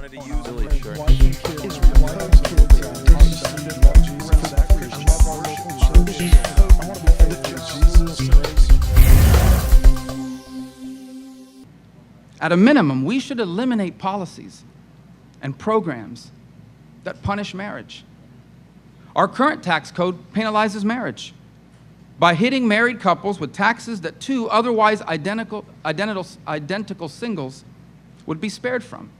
wanted to use really sure. At a minimum, we should eliminate policies and programs that punish marriage. Our current tax code penalizes marriage by hitting married couples with taxes that two otherwise identical singles would be spared from.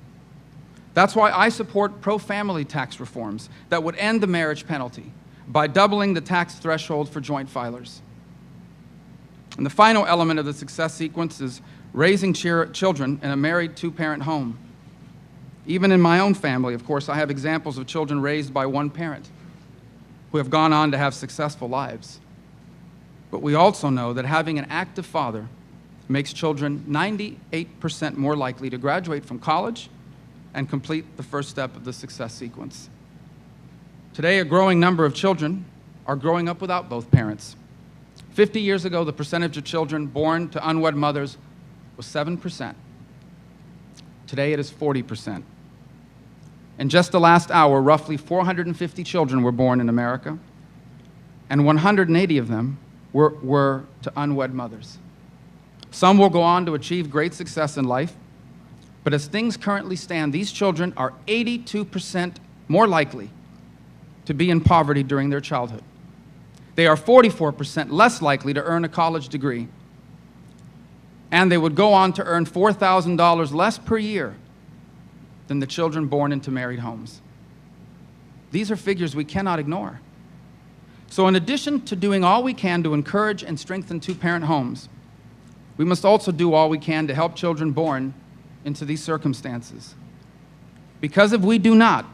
That's why I support pro-family tax reforms that would end the marriage penalty by doubling the tax threshold for joint filers. And the final element of the success sequence is raising children in a married two-parent home. Even in my own family, of course, I have examples of children raised by one parent who have gone on to have successful lives. But we also know that having an active father makes children 98% more likely to graduate from college and complete the first step of the success sequence. Today, a growing number of children are growing up without both parents. 50 years ago, the percentage of children born to unwed mothers was 7%. Today, it is 40%. In just the last hour, roughly 450 children were born in America, and 180 of them were to unwed mothers. Some will go on to achieve great success in life, but as things currently stand, these children are 82% more likely to be in poverty during their childhood. They are 44% less likely to earn a college degree, and they would go on to earn $4,000 less per year than the children born into married homes. These are figures we cannot ignore. So in addition to doing all we can to encourage and strengthen two-parent homes, we must also do all we can to help children born into these circumstances. Because if we do not,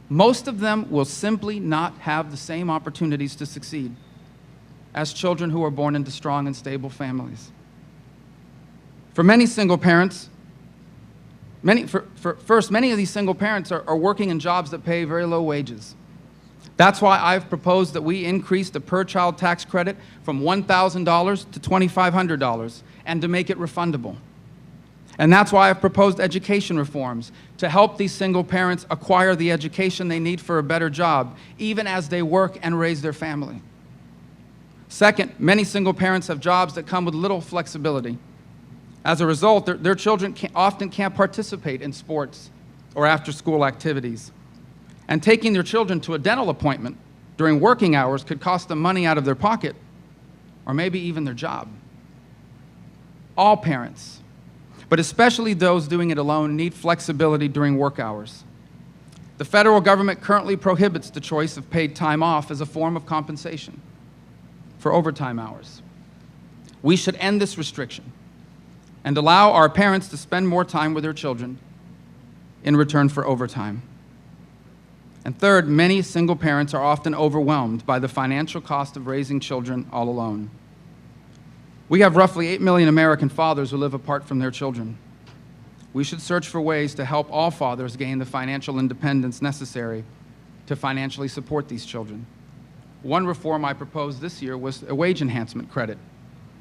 most of them will simply not have the same opportunities to succeed as children who are born into strong and stable families. For many single parents, many of these single parents are working in jobs that pay very low wages. That's why I've proposed that we increase the per-child tax credit from $1,000 to $2,500 and to make it refundable. And that's why I've proposed education reforms to help these single parents acquire the education they need for a better job, even as they work and raise their family. Second, many single parents have jobs that come with little flexibility. As a result, their children often can't participate in sports or after-school activities. And taking their children to a dental appointment during working hours could cost them money out of their pocket, or maybe even their job. All parents, but especially those doing it alone, need flexibility during work hours. The federal government currently prohibits the choice of paid time off as a form of compensation for overtime hours. We should end this restriction and allow our parents to spend more time with their children in return for overtime. And third, many single parents are often overwhelmed by the financial cost of raising children all alone. We have roughly 8 million American fathers who live apart from their children. We should search for ways to help all fathers gain the financial independence necessary to financially support these children. One reform I proposed this year was a wage enhancement credit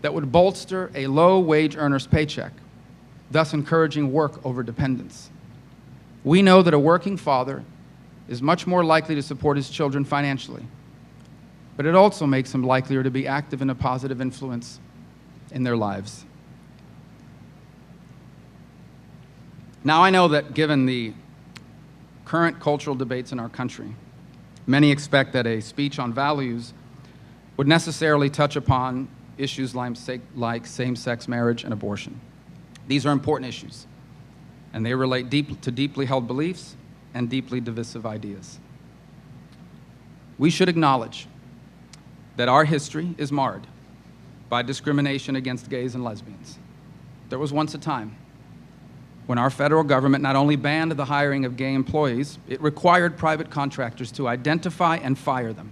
that would bolster a low-wage earner's paycheck, thus encouraging work over dependence. We know that a working father is much more likely to support his children financially, but it also makes him likelier to be active and a positive influence in their lives. Now, I know that given the current cultural debates in our country, many expect that a speech on values would necessarily touch upon issues like same-sex marriage and abortion. These are important issues, and they relate to deeply held beliefs and deeply divisive ideas. We should acknowledge that our history is marred by discrimination against gays and lesbians. There was once a time when our federal government not only banned the hiring of gay employees, it required private contractors to identify and fire them.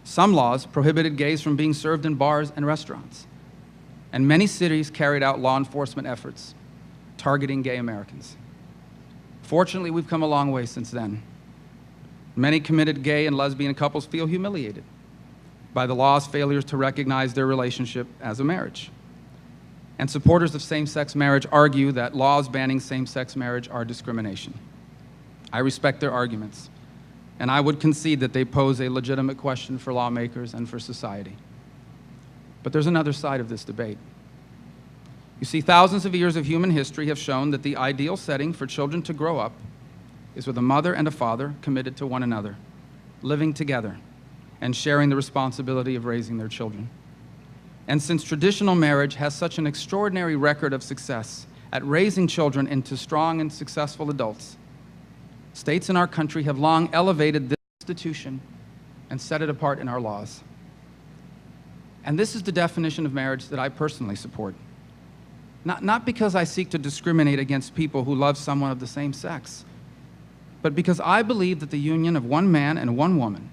Some laws prohibited gays from being served in bars and restaurants, and many cities carried out law enforcement efforts targeting gay Americans. Fortunately, we've come a long way since then. Many committed gay and lesbian couples feel humiliated by the law's failures to recognize their relationship as a marriage. And supporters of same-sex marriage argue that laws banning same-sex marriage are discrimination. I respect their arguments, and I would concede that they pose a legitimate question for lawmakers and for society. But there's another side of this debate. You see, thousands of years of human history have shown that the ideal setting for children to grow up is with a mother and a father committed to one another, living together, and sharing the responsibility of raising their children. And since traditional marriage has such an extraordinary record of success at raising children into strong and successful adults, states in our country have long elevated this institution and set it apart in our laws. And this is the definition of marriage that I personally support. Not because I seek to discriminate against people who love someone of the same sex, but because I believe that the union of one man and one woman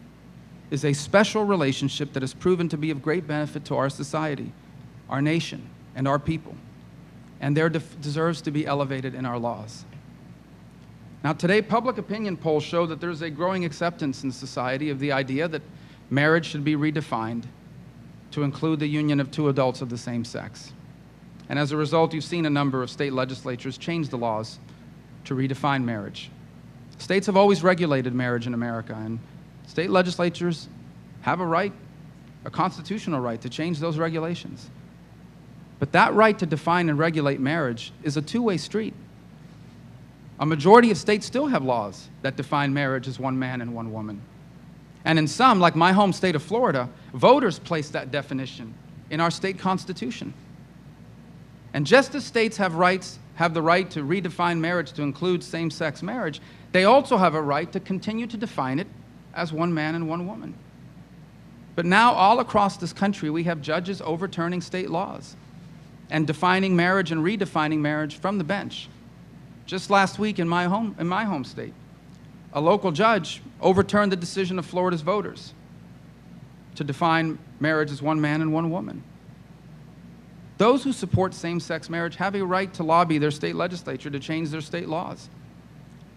is a special relationship that has proven to be of great benefit to our society, our nation, and our people, and there deserves to be elevated in our laws. Now, today, public opinion polls show that there's a growing acceptance in society of the idea that marriage should be redefined to include the union of two adults of the same sex. And as a result, you've seen a number of state legislatures change the laws to redefine marriage. States have always regulated marriage in America, and state legislatures have a right, a constitutional right, to change those regulations. But that right to define and regulate marriage is a two-way street. A majority of states still have laws that define marriage as one man and one woman. And in some, like my home state of Florida, voters place that definition in our state constitution. And just as states have the right to redefine marriage to include same-sex marriage, they also have a right to continue to define it as one man and one woman. But now, all across this country, we have judges overturning state laws and defining marriage and redefining marriage from the bench. Just last week in my home state, a local judge overturned the decision of Florida's voters to define marriage as one man and one woman. Those who support same-sex marriage have a right to lobby their state legislature to change their state laws.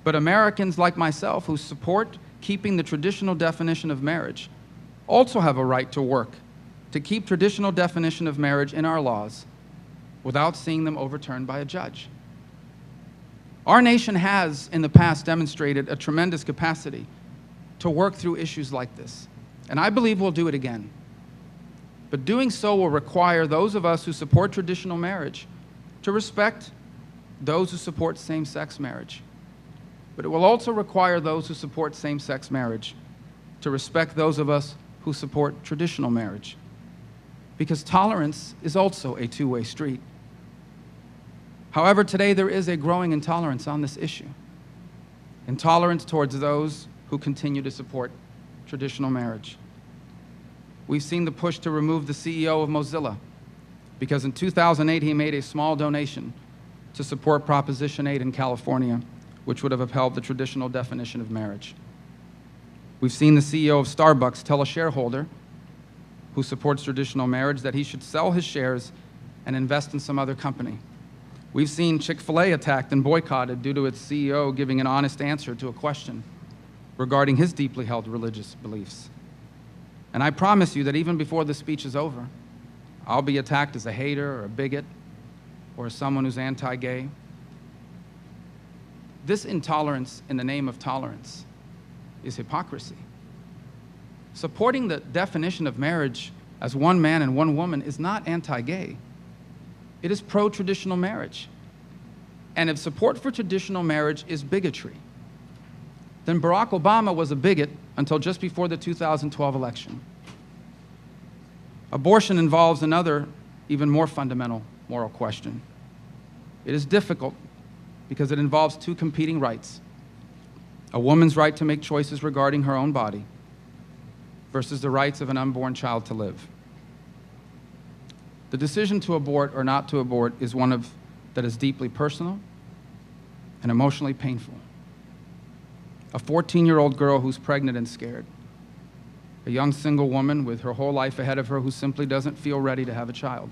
But Americans like myself who support keeping the traditional definition of marriage also have a right to work to keep traditional definition of marriage in our laws without seeing them overturned by a judge. Our nation has, in the past, demonstrated a tremendous capacity to work through issues like this, and I believe we'll do it again. But doing so will require those of us who support traditional marriage to respect those who support same-sex marriage. But it will also require those who support same-sex marriage to respect those of us who support traditional marriage, because tolerance is also a two-way street. However, today there is a growing intolerance on this issue. Intolerance towards those who continue to support traditional marriage. We've seen the push to remove the CEO of Mozilla because in 2008 he made a small donation to support Proposition 8 in California, which would have upheld the traditional definition of marriage. We've seen the CEO of Starbucks tell a shareholder who supports traditional marriage that he should sell his shares and invest in some other company. We've seen Chick-fil-A attacked and boycotted due to its CEO giving an honest answer to a question regarding his deeply held religious beliefs. And I promise you that even before the speech is over, I'll be attacked as a hater or a bigot or as someone who's anti-gay. This intolerance in the name of tolerance is hypocrisy. Supporting the definition of marriage as one man and one woman is not anti-gay. It is pro-traditional marriage. And if support for traditional marriage is bigotry, then Barack Obama was a bigot until just before the 2012 election. Abortion involves another, even more fundamental moral question. It is difficult because it involves two competing rights: a woman's right to make choices regarding her own body versus the rights of an unborn child to live. The decision to abort or not to abort is one that is deeply personal and emotionally painful. A 14-year-old girl who's pregnant and scared. A young single woman with her whole life ahead of her who simply doesn't feel ready to have a child.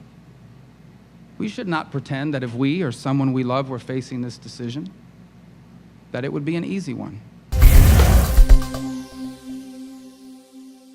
We should not pretend that if we or someone we love were facing this decision, that it would be an easy one.